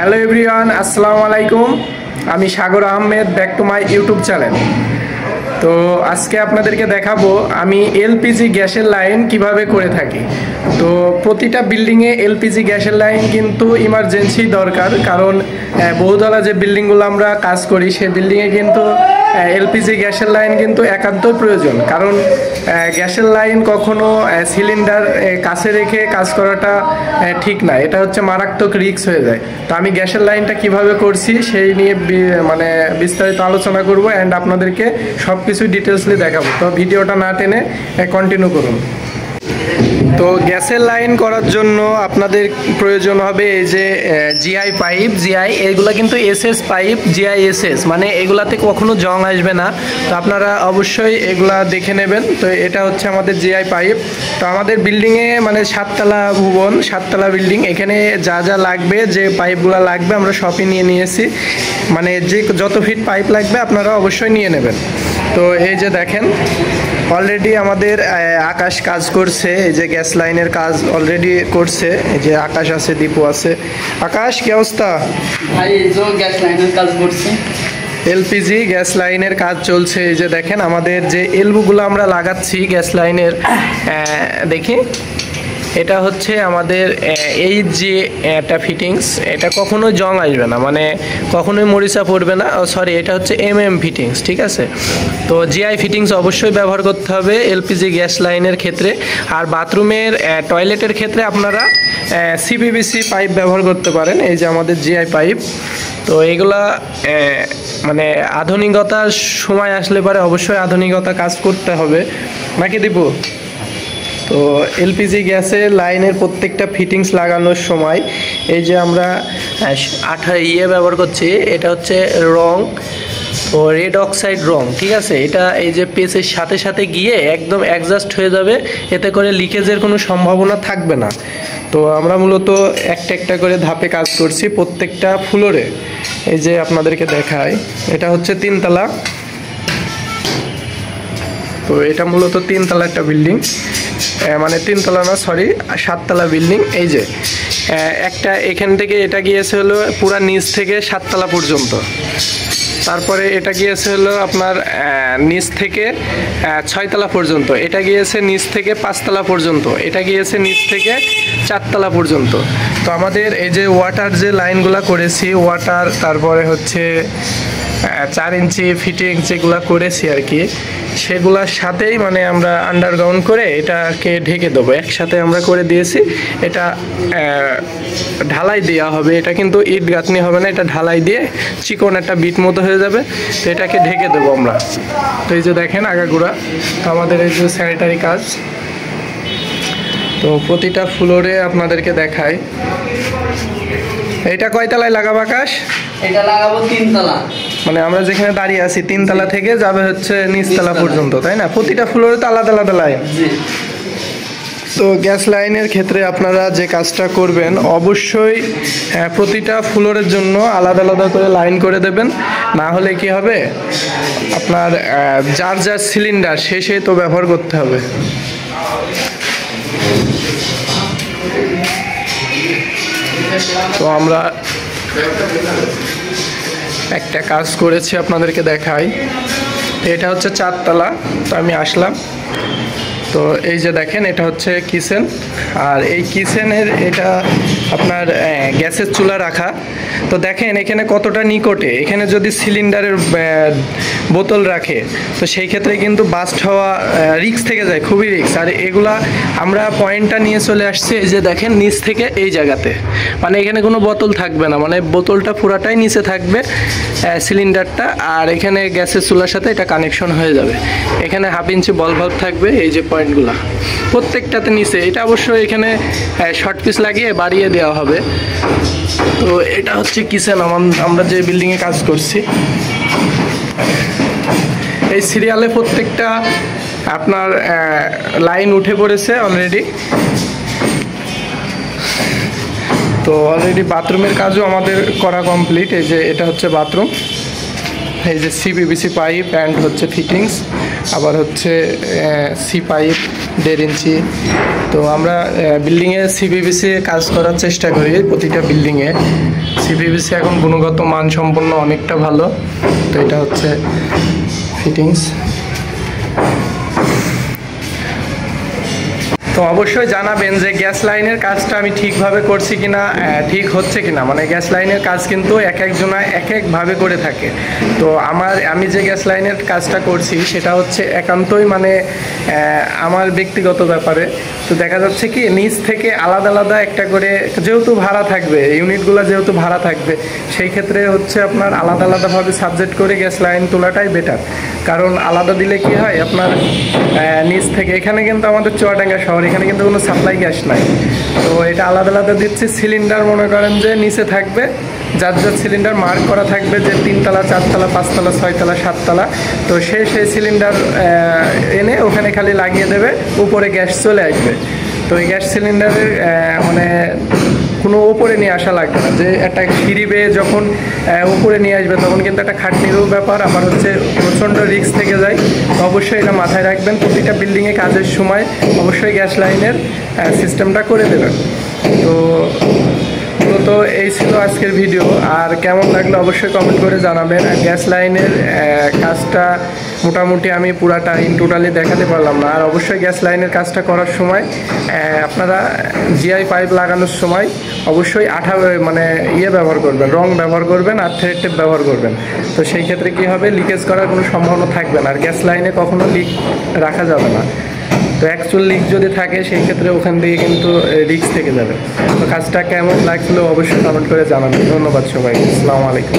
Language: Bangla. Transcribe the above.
হ্যালো এভরিওয়ান, আসসালামু আলাইকুম। আমি Sagar Ahmed, back to my YouTube channel. তো আজকে আপনাদেরকে দেখাবো আমি এলপিজি গ্যাসের লাইন কিভাবে করে থাকি। তো প্রতিটা বিল্ডিংয়ে এলপিজি গ্যাসের লাইন কিন্তু ইমার্জেন্সি দরকার, কারণ বহুতলা যে বিল্ডিংগুলো আমরা কাজ করি সেই বিল্ডিংয়ে কিন্তু এলপিজি গ্যাসের লাইন কিন্তু একান্তই প্রয়োজন। কারণ গ্যাসের লাইন কখনো সিলিন্ডার কাছে রেখে কাজ করাটা ঠিক না, এটা হচ্ছে মারাত্মক রিস্ক হয়ে যায়। তো আমি গ্যাসের লাইনটা কিভাবে করছি সেই নিয়ে মানে বিস্তারিত আলোচনা করব অ্যান্ড আপনাদেরকে সব কিছু ডিটেলসলি দেখাবো। তো ভিডিওটা না টেনে কন্টিনিউ করুন। তো গ্যাসের লাইন করার জন্য আপনাদের প্রয়োজন হবে এই যে জিআই পাইপ। জিআই এগুলো কিন্তু এসএস পাইপ, জিআই এসএস, মানে এগুলাতে কখনো জং আসবে না। তো আপনারা অবশ্যই এগুলা দেখে নেবেন। তো এটা হচ্ছে আমাদের জিআই পাইপ। তো আমাদের বিল্ডিংয়ে মানে 7তলা ভবন, 7তলা বিল্ডিং, এখানে যা যা লাগবে, যে পাইপগুলো লাগবে আমরা সবই নিয়ে নিয়েছি। মানে যে যত ফিট পাইপ লাগবে আপনারা অবশ্যই নিয়ে নেবেন। তো এই যে দেখেন অলরেডি আমাদের আকাশ কাজ করছে, এই যে গ্যাস লাইনের কাজ অলরেডি করছে। এই যে আকাশ আছে, দীপু আছে। আকাশ, কি অবস্থা ভাই? এই যে গ্যাস লাইনের কাজ করছে, এলপিজি গ্যাস লাইনের কাজ চলছে। এই যে দেখেন আমাদের যে এলবুগুলো আমরা লাগাচ্ছি গ্যাস লাইনের, দেখি এটা হচ্ছে আমাদের এই যে একটা ফিটিংস, এটা কখনো জং আসবে না, মানে কখনোই মরিচা পড়বে না। সরি, এটা হচ্ছে ফিটিংস, ঠিক আছে। তো জিআই ফিটিংস অবশ্যই ব্যবহার করতে হবে এলপিজি গ্যাস লাইনের ক্ষেত্রে। আর বাথরুমের টয়লেটের ক্ষেত্রে আপনারা সিপিভিসি পাইপ ব্যবহার করতে পারেন। এই যে আমাদের জিআই পাইপ। তো এগুলা মানে আধুনিকতার সময় আসলে পরে অবশ্যই আধুনিকতা কাজ করতে হবে, নাকি দিব? তো এলপিজি গ্যাসের লাইনের প্রত্যেকটা ফিটিংস লাগানোর সময় এই যে আমরা ব্যবহার করছি, এটা হচ্ছে রং, তো রেড অক্সাইড রং, ঠিক আছে। এটা এই যে পেসের সাথে সাথে গিয়ে একদম অ্যাডজাস্ট হয়ে যাবে, এতে করে লিকেজের কোনো সম্ভাবনা থাকবে না। তো আমরা মূলত একটা একটা করে ধাপে কাজ করছি প্রত্যেকটা ফ্লোরে। এই যে আপনাদেরকে দেখাই, এটা হচ্ছে 3তলা। তো এটা মূলত 3তলা একটা বিল্ডিং, মানে 3তলা না, সরি 7তলা বিল্ডিং। এই যে একটা এখান থেকে এটা গিয়েছে হলো পুরা নিচ থেকে 7তলা পর্যন্ত। তারপরে এটা গিয়েছে হলো আপনার নিচ থেকে 6তলা পর্যন্ত। এটা গিয়েছে নিচ থেকে 5তলা পর্যন্ত। এটা গিয়েছে নিচ থেকে 4তলা পর্যন্ত। তো আমাদের এই যে ওয়াটার যে লাইনগুলো করেছি, ওয়াটার, তারপরে হচ্ছে 4 ইঞ্চি ফিটিং যেগুলো করেছি আর কি, সেগুলোর সাথেই মানে আমরা আন্ডারগ্রাউন্ড করে এটাকে ঢেকে দেবো। একসাথে আমরা করে দিয়েছি। এটা ঢালাই দেওয়া হবে, এটা কিন্তু ইট গাঁথনি হবে না, এটা ঢালাই দিয়ে চিকন একটা বিট মতো হয়ে যাবে। তো এটাকে ঢেকে দেবো আমরা। তো এই যে দেখেন আগাগোড়া আমাদের এই যে স্যানিটারি কাজ। তো প্রতিটা ফ্লোরে আপনাদেরকে দেখাই। এটা কয়তলায় লাগাবো আকাশ? এটা লাগাবো 3তলা, মানে আমরা যেখানে দাঁড়িয়ে আছি 3তলা থেকে যাবে হচ্ছে নিচতলা পর্যন্ত, তাই না? প্রতিটা ফ্লোরে তো আলাদা আলাদা লাইন। তো গ্যাস লাইনের ক্ষেত্রে আপনারা যে কাজটা করবেন, অবশ্যই প্রতিটা ফ্লোরের জন্য আলাদা আলাদা করে লাইন করে দেবেন। না হলে কি হবে, আপনার যার যার সিলিন্ডার সে তো ব্যবহার করতে হবে। তো আমরা একটা কাজ করেছি আপনাদেরকে দেখাই। এটা হচ্ছে 4তলা। তো আমি আসলাম, তো এই যে দেখেন এটা হচ্ছে কিচেন। আর এই কিচেনের এটা আপনার গ্যাসের চুলা রাখা। তো দেখেন এখানে কতটা নিকটে, এখানে যদি সিলিন্ডারের বোতল রাখে তো সেই ক্ষেত্রে কিন্তু বাস্ট হওয়া রিস্ক থেকে যায়, খুবই রিস্ক। আর এগুলা আমরা পয়েন্টটা নিয়ে চলে আসছি, এই যে দেখেন নিচ থেকে এই জায়গাতে, মানে এখানে কোনো বোতল থাকবে না, মানে বোতলটা পুরাটাই নিচে থাকবে সিলিন্ডারটা। আর এখানে গ্যাসের চুলার সাথে এটা কানেকশন হয়ে যাবে। এখানে 1/2 ইঞ্চি বল ভাল্ব থাকবে, এই যে পয়েন্টগুলো প্রত্যেকটাতে নিচে। এটা অবশ্যই এখানে শর্ট পিস লাগিয়ে বাড়িয়ে দেওয়া হবে। তো এটা হচ্ছে কিচেন আমরা যে বিল্ডিংয়ে কাজ করছি। এই সিরিয়ালে প্রত্যেকটা আপনার লাইন উঠে পড়েছে অলরেডি। তো অলরেডি বাথরুমের কাজও আমাদের করা কমপ্লিট। এই যে এটা হচ্ছে বাথরুম, এই যে সিপিভিসি পাইপ অ্যান্ড হচ্ছে ফিটিংস আবার হচ্ছে সি পাইপ 1.5 ইঞ্চি। তো আমরা বিল্ডিংয়ে সিপিভিসি কাজ করার চেষ্টা করি, প্রতিটা বিল্ডিংয়ে সিপিভিসি এখন গুণগত মান সম্পন্ন অনেকটা ভালো। তো এটা হচ্ছে ফিটিংস। তো অবশ্যই জানাবেন যে গ্যাস লাইনের কাজটা আমি ঠিকভাবে করছি কিনা, ঠিক হচ্ছে কিনা। মানে গ্যাস লাইনের কাজ কিন্তু এক একজনা এক একভাবে করে থাকে। তো আমি যে গ্যাস লাইনের কাজটা করছি সেটা হচ্ছে একান্তই মানে আমার ব্যক্তিগত ব্যাপারে। তো দেখা যাচ্ছে কি নিচ থেকে আলাদা আলাদা একটা করে, যেহেতু ভাড়া থাকবে ইউনিটগুলো, যেহেতু ভাড়া থাকবে, সেই ক্ষেত্রে হচ্ছে আপনার আলাদা আলাদাভাবে সাবজেক্ট করে গ্যাস লাইন তোলাটাই বেটার। কারণ আলাদা দিলে কি হয় আপনার নিচ থেকে, এখানে কিন্তু আমাদের চুয়াডাঙ্গা শহর, এখানে কিন্তু কোনো সাপ্লাই গ্যাস নাই। তো এটা আলাদা আলাদা দিচ্ছি। সিলিন্ডার মনে করেন যে নিচে থাকবে, যার যার সিলিন্ডার মার্ক করা থাকবে যে 3 তলা 4 তলা 5 তলা 6 তলা 7 তলা। তো সেই সিলিন্ডার এনে ওখানে খালি লাগিয়ে দেবে, উপরে গ্যাস চলে আসবে। তো এই গ্যাস সিলিন্ডারের মানে কোনো ওপরে নিয়ে আসা লাগবে না, যে একটা সিঁড়ি বেয়ে যখন উপরে নিয়ে আসবে তখন কিন্তু একটা খাটনিরও ব্যাপার, আবার হচ্ছে প্রচণ্ড রিস্ক থেকে যায়। তো অবশ্যই এটা মাথায় রাখবেন, প্রতিটা বিল্ডিংয়ে কাজের সময় অবশ্যই গ্যাস লাইনের সিস্টেমটা করে দেবেন। তো মূলত এই ছিল আজকের ভিডিও। আর কেমন লাগলো অবশ্যই কমেন্ট করে জানাবেন। আর গ্যাস লাইনের কাজটা মোটামুটি আমি পুরাটা টোটালি দেখাতে পারলাম না। আর অবশ্যই গ্যাস লাইনের কাজটা করার সময় আপনারা জিআই পাইপ লাগানোর সময় অবশ্যই মানে ব্যবহার করবেন, রং ব্যবহার করবেন আর থ্রেড টেপ ব্যবহার করবেন। তো সেই ক্ষেত্রে কি হবে, লিকেজ করার কোনো সম্ভাবনা থাকবে না। আর গ্যাস লাইনে কখনো লিক রাখা যাবে না। তো অ্যাকচুয়াল লিক যদি থাকে সেই ক্ষেত্রে ওখান থেকে কিন্তু রিস্ক থেকে যাবে। তো কাজটা কেমন লাগলো অবশ্যই কমেন্ট করে জানাবেন। ধন্যবাদ সবাইকে। আসসালামু আলাইকুম।